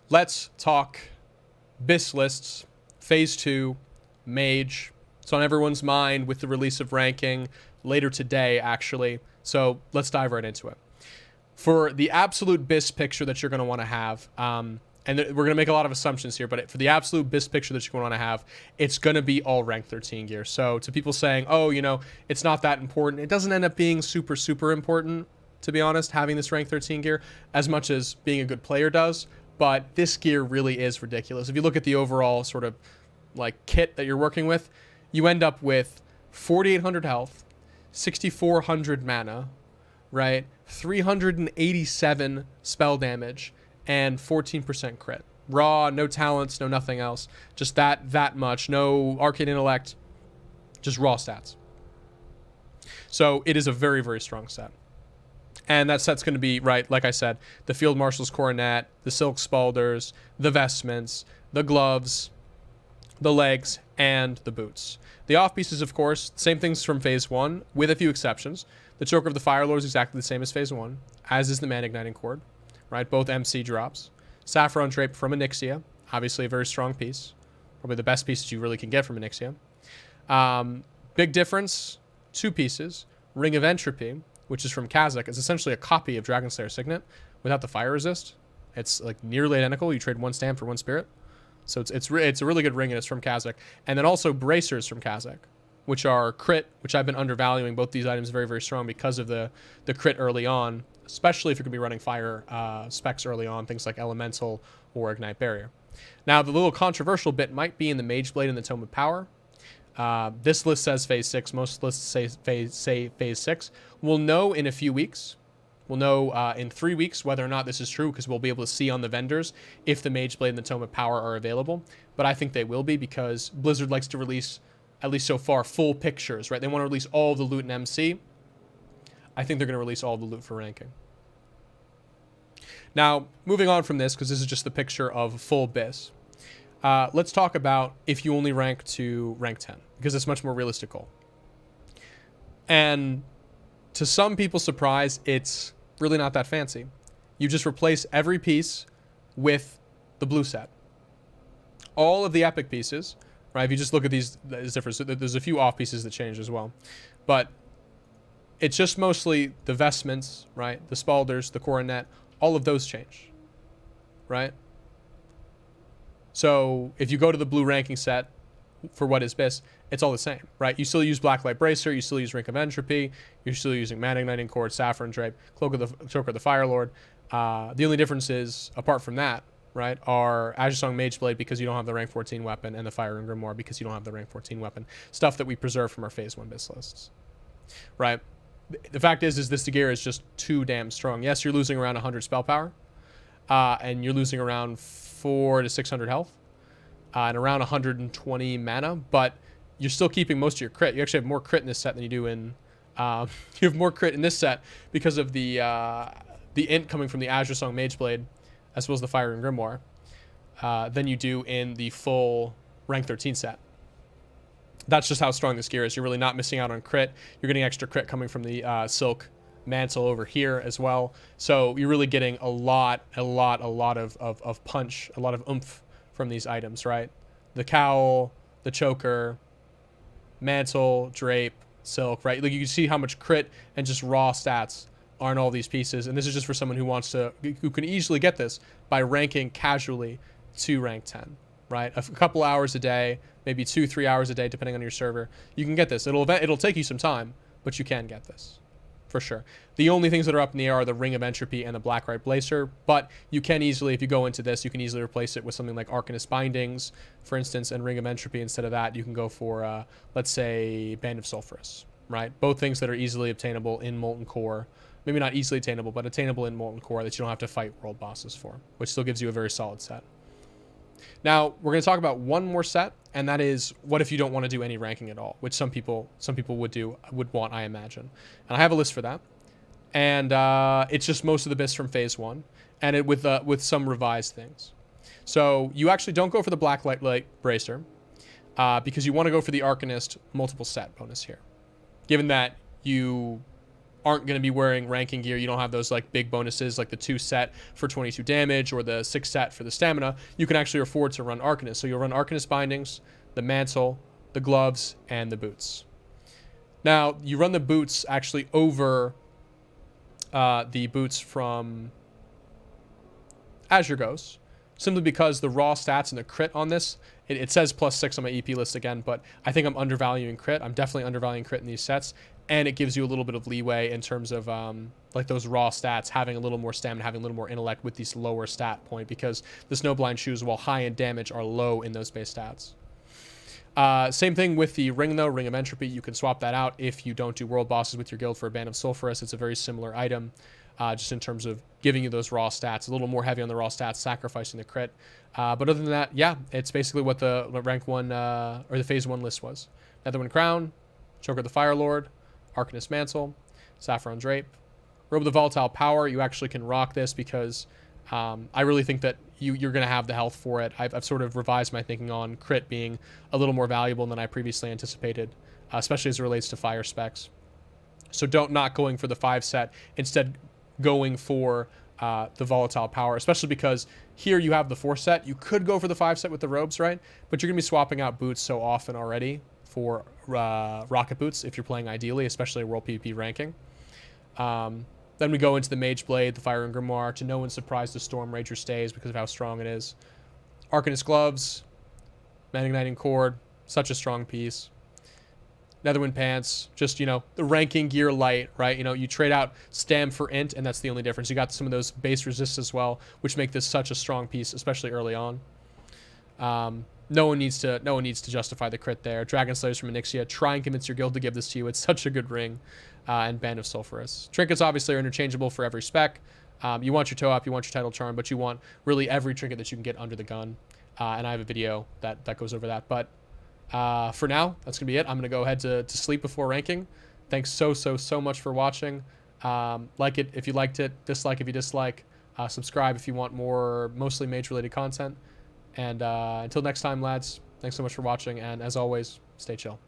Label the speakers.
Speaker 1: let's talk BIS lists, Phase 2, Mage. It's on everyone's mind with the release of ranking later today, actually. So let's dive right into it. For the absolute BIS picture that you're going to want to have, and we're going to make a lot of assumptions here, but for the absolute BIS picture that you're going to want to have, it's going to be all rank 13 gear. So to people saying, oh, you know, it's not that important, it doesn't end up being super, super important, to be honest, having this rank 13 gear, as much as being a good player does. But this gear really is ridiculous. If you look at the overall sort of like kit that you're working with, you end up with 4,800 health, 6,400 mana, right? 387 spell damage and 14% crit. Raw, no talents, no nothing else. Just that much. No arcane intellect, just raw stats. So it is a very, very strong set. And that set's going to be, right, like I said, the Field Marshal's Coronet, the Silk Spalders, the Vestments, the Gloves, the Legs, and the Boots. The off-pieces, of course, same things from Phase 1, with a few exceptions. The Choker of the Fire Lord is exactly the same as Phase 1, as is the Man Igniting Cord, right? Both MC drops. Saffron Drape from Onyxia, obviously a very strong piece. Probably the best pieces you really can get from Onyxia. Big difference, 2 pieces. Ring of Entropy, which is from Kazakh. It's essentially a copy of Dragonslayer Signet without the fire resist. It's like nearly identical. You trade 1 stamp for 1 spirit. So it's a really good ring, and it's from Kazakh. And then also Bracers from Kazakh, which are crit, which I've been undervaluing. Both these items very, very strong because of the crit early on, especially if you're going to be running fire specs early on, things like Elemental or Ignite Barrier. Now, the little controversial bit might be in the Mage Blade and the Tome of Power. This list says Phase 6. Most lists say Phase 6. We'll know in a few weeks. We'll know in 3 weeks whether or not this is true, because we'll be able to see on the vendors if the Mage Blade and the Tome of Power are available. But I think they will be, because Blizzard likes to release, at least so far, full pictures, right? They want to release all the loot in MC. I think they're going to release all the loot for ranking. Now, moving on from this, because this is just the picture of full BIS, let's talk about if you only rank to rank 10, because it's much more realistic goal. And to some people's surprise, it's really not that fancy. You just replace every piece with the blue set. All of the epic pieces, right? If you just look at these different, there's a few off pieces that change as well. But it's just mostly the Vestments, right? The Spalders, the Coronet, all of those change, right? So if you go to the blue ranking set for what is BIS, it's all the same, right? You still use Blacklight Bracer, you still use Ring of Entropy, you're still using Man Igniting Cord, Saffron Drape, Choker of the Fire Lord. The only difference is, apart from that, right, are Azure Song Mage Blade, because you don't have the rank 14 weapon, and the Fire and Grimoire because you don't have the rank 14 weapon. Stuff that we preserve from our Phase 1 BIS lists, right? The fact is this gear is just too damn strong. Yes, you're losing around 100 spell power, and you're losing around 400 to 600 health, and around 120 mana, but you're still keeping most of your crit. You actually have more crit in this set than you do in... you have more crit in this set because of the int coming from the Azure Song Mage Blade, as well as the Fire and Grimoire, than you do in the full rank 13 set. That's just how strong this gear is. You're really not missing out on crit. You're getting extra crit coming from the Silk Mantle over here as well. So you're really getting a lot of punch, a lot of oomph from these items, right? The Cowl, the Choker, Mantle, Drape, Silk, right? Like, you can see how much crit and just raw stats are in all these pieces. And this is just for someone who can easily get this by ranking casually to rank 10, right? A couple hours a day, maybe 2-3 hours a day, depending on your server. You can get this. It'll take you some time, but you can get this for sure. The only things that are up in the air are the Ring of Entropy and the Blacklight Bracer, but you can easily, if you go into this, you can easily replace it with something like Arcanist Bindings, for instance, and Ring of Entropy. Instead of that, you can go for, let's say, Band of Sulphurous, right? Both things that are easily obtainable in Molten Core. Maybe not easily attainable, but attainable in Molten Core that you don't have to fight world bosses for, which still gives you a very solid set. Now, we're going to talk about one more set, and that is, what if you don't want to do any ranking at all, which some people would want, I imagine. And I have a list for that. And it's just most of the BIS from Phase 1, and with some revised things. So you actually don't go for the Blacklight Bracer, because you want to go for the Arcanist multiple set bonus here. Given that you aren't going to be wearing ranking gear, you don't have those like big bonuses like the 2 set for 22 damage or the 6 set for the stamina, you can actually afford to run Arcanist. So you'll run Arcanist bindings, the mantle, the gloves, and the boots. Now, you run the boots actually over the boots from Azure Ghost, simply because the raw stats and the crit on this, it says +6 on my EP list again, but I think I'm undervaluing crit. I'm definitely undervaluing crit in these sets, and it gives you a little bit of leeway in terms of like those raw stats, having a little more stamina, having a little more intellect with these lower stat point, because the Snowblind shoes, while high in damage, are low in those base stats. Same thing with the ring though, Ring of Entropy. You can swap that out if you don't do world bosses with your guild for a Band of Sulphurous. It's a very similar item, just in terms of giving you those raw stats, a little more heavy on the raw stats, sacrificing the crit. But other than that, yeah, it's basically what the rank 1 or the phase 1 list was. Netherwind Crown, Choker the Fire Lord, Arcanist Mantle, Saffron Drape, Robe of the Volatile Power. You actually can rock this because I really think that you're going to have the health for it. I've sort of revised my thinking on crit being a little more valuable than I previously anticipated, especially as it relates to fire specs. So not going for the 5 set, instead going for the Volatile Power, especially because here you have the 4 set. You could go for the 5 set with the robes, right? But you're going to be swapping out boots so often already for rocket boots if you're playing ideally, especially a World PvP ranking. Then we go into the Mage Blade, the Fire and Grimoire. To no one's surprise, the Storm Rager stays because of how strong it is. Arcanist Gloves, Man Igniting Cord, such a strong piece. Netherwind Pants, just, the ranking gear light, right? You trade out Stam for Int, and that's the only difference. You got some of those base resists as well, which make this such a strong piece, especially early on. No one needs to justify the crit there. Dragon Slayers from Onyxia. Try and convince your guild to give this to you. It's such a good ring. And Band of Sulphurous. Trinkets obviously are interchangeable for every spec. You want your toe up, you want your title charm, but you want really every trinket that you can get under the gun. And I have a video that goes over that. But for now, that's going to be it. I'm going to go ahead to sleep before ranking. Thanks so much for watching. Like it if you liked it, dislike if you dislike, subscribe if you want more mostly mage related content. And until next time, lads, thanks so much for watching, and as always, stay chill.